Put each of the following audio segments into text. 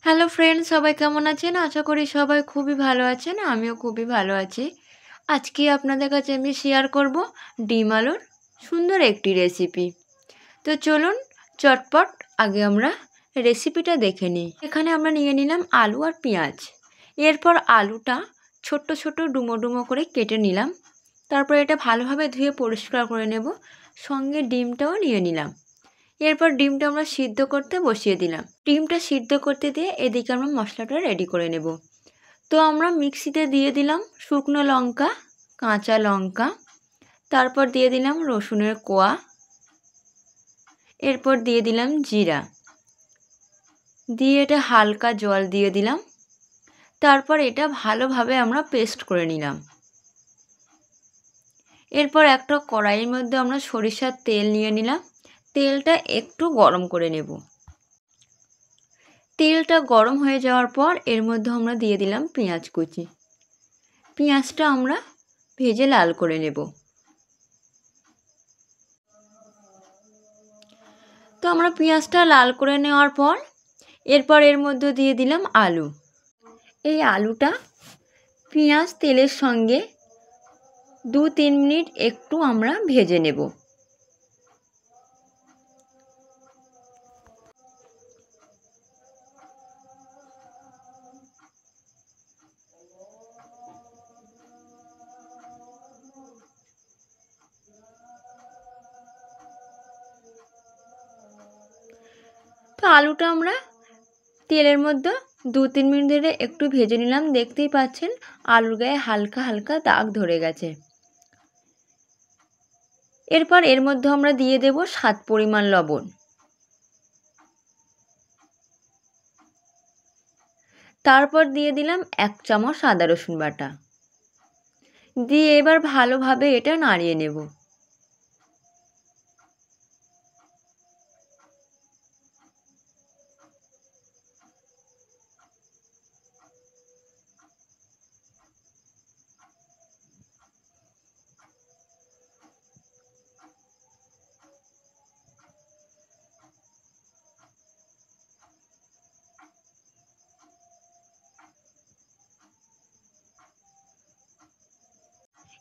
Hello friends, সবাই কেমন আছেন? আশা করি সবাই খুবই ভালো আছেন। আমিও খুবই ভালো আছি। আজকে আপনাদের কাছে আমি শেয়ার করব ডিম আলুর সুন্দর একটি রেসিপি। তো চলুন চটপট আগে আমরা রেসিপিটা দেখে নিই। এখানে আমরা নিয়ে নিলাম আলু আর পেঁয়াজ। এরপর আলুটা ছোট্ট ছোট্ট ডুমো ডুমো করে কেটে নিলাম। তারপর এটা ভালোভাবে ধুয়ে পরিষ্কার করে নেব। সঙ্গে ডিমটাও নিয়ে নিলাম। এরপর ডিমটা আমরা সিদ্ধ করতে বসিয়ে দিলাম। ডিমটা সিদ্ধ করতে দিয়ে এদিকে আমরা মশলাটা রেডি করে নেব। তো আমরা মিক্সিতে দিয়ে দিলাম শুকনো লঙ্কা, কাঁচা লঙ্কা, তারপর দিয়ে দিলাম রসুনের কোয়া, এরপর দিয়ে দিলাম জিরা, দিয়ে এটা হালকা জল দিয়ে দিলাম। তারপর এটা ভালোভাবে আমরা পেস্ট করে নিলাম। এরপর একটা কড়াইয়ের মধ্যে আমরা সরিষার তেল নিয়ে নিলাম। তেলটা একটু গরম করে নেব। তেলটা গরম হয়ে যাওয়ার পর এর মধ্যে আমরা দিয়ে দিলাম পেঁয়াজ কুচি। পেঁয়াজটা আমরা ভেজে লাল করে নেব। তো আমরা পেঁয়াজটা লাল করে নেওয়ার পর এরপর এর মধ্যে দিয়ে দিলাম আলু। এই আলুটা পেঁয়াজ তেলের সঙ্গে 2-3 মিনিট একটু আমরা ভেজে নেব। তো আলুটা আমরা তেলের মধ্যে 2-3 মিনিট ধরে একটু ভেজে নিলাম। দেখতেই পাচ্ছেন আলুর গায়ে হালকা হালকা দাগ ধরে গেছে। এরপর এর মধ্যে আমরা দিয়ে দেব স্বাদ পরিমাণ লবণ। তারপর দিয়ে দিলাম 1 চামচ আদা রসুন বাটা, দিয়ে এবার ভালোভাবে এটা নাড়িয়ে নেব।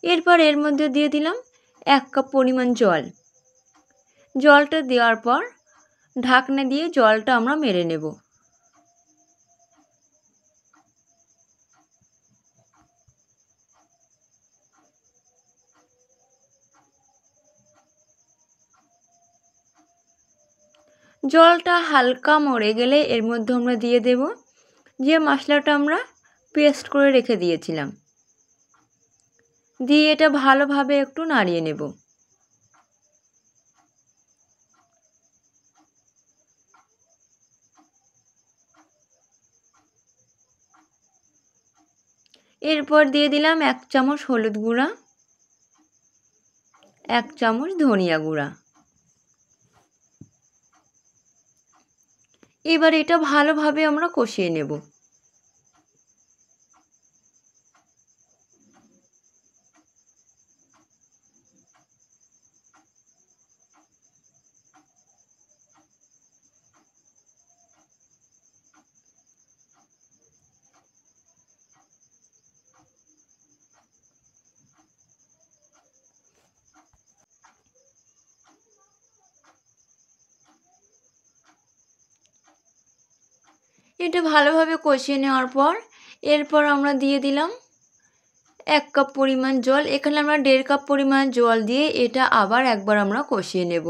এরপর এর মধ্যে দিয়ে দিলাম 1 কাপ পরিমাণ জল। জলটা দেওয়ার পর ঢাকনা দিয়ে জলটা আমরা মেরে নেব। জলটা হালকা মরে গেলে এর মধ্যে আমরা দিয়ে দেব যে মশলাটা আমরা পেস্ট করে রেখে দিয়েছিলাম, দিয়ে এটা ভালোভাবে একটু নাড়িয়ে নেব। এরপর দিয়ে দিলাম 1 চামচ হলুদ গুঁড়া, 1 চামচ ধনিয়া গুঁড়া। এবার এটা ভালোভাবে আমরা কষিয়ে নেব। এটা ভালোভাবে কষিয়ে নেওয়ার পর এরপর আমরা দিয়ে দিলাম 1 কাপ পরিমাণ জল। এখানে আমরা 1.5 কাপ পরিমাণ জল দিয়ে এটা আবার একবার আমরা কষিয়ে নেব।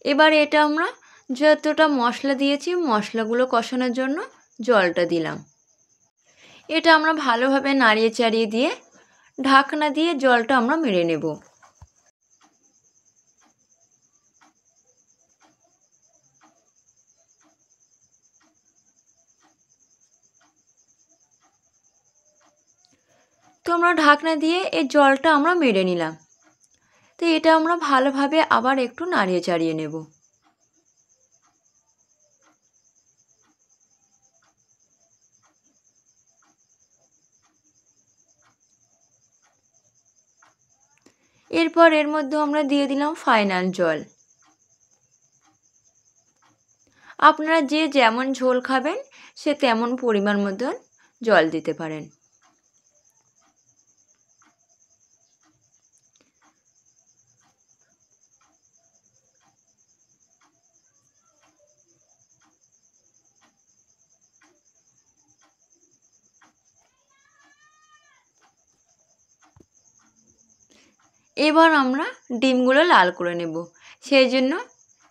এবার এটা আমরা যতটা মশলা দিয়েছি মশলাগুলো কষানোর জন্য জলটা দিলাম। এটা আমরা ভালোভাবে নাড়িয়ে চাড়িয়ে দিয়ে ঢাকনা দিয়ে জলটা আমরা মেরে নেব। তো আমরা ঢাকনা দিয়ে এই জলটা আমরা মেরে নিলাম। তো এটা আমরা ভালোভাবে আবার একটু নাড়িয়ে চাড়িয়ে নেব। এরপর এর মধ্যে আমরা দিয়ে দিলাম ফাইনাল জল। আপনারা যে যেমন ঝোল খাবেন সে তেমন পরিমাণ মতন জল দিতে পারেন। এবার আমরা ডিমগুলো লাল করে নেব। সেই জন্য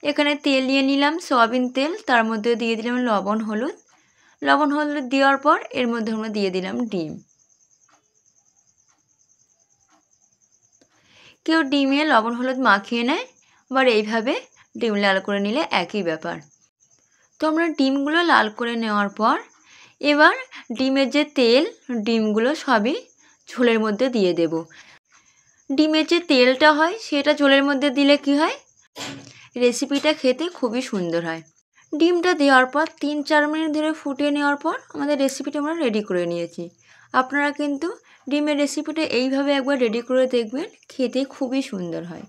এখানে তেল নিয়ে নিলাম, সয়াবিন তেল, তার মধ্যে দিয়ে দিলাম লবণ হলুদ। লবণ হলুদ দেওয়ার পর এর মধ্যে আমরা দিয়ে দিলাম ডিম। কেউ ডিমে লবণ হলুদ মাখিয়ে নেয়, আবার এইভাবে ডিম লাল করে নিলে একই ব্যাপার। তো আমরা ডিমগুলো লাল করে নেওয়ার পর এবার ডিমের যে তেল, ডিমগুলো সবই ঝোলের মধ্যে দিয়ে দেব। ডিমের যে তেলটা হয় সেটা ঝোলের মধ্যে দিলে কি হয়, রেসিপিটা খেতে খুবই সুন্দর হয়। ডিমটা দেওয়ার পর 3-4 মিনিট ধরে ফুটিয়ে নেওয়ার পর আমাদের রেসিপিটা আমরা রেডি করে নিয়েছি। আপনারা কিন্তু ডিমের রেসিপিটা এইভাবে একবার রেডি করে দেখবেন, খেতে খুবই সুন্দর হয়।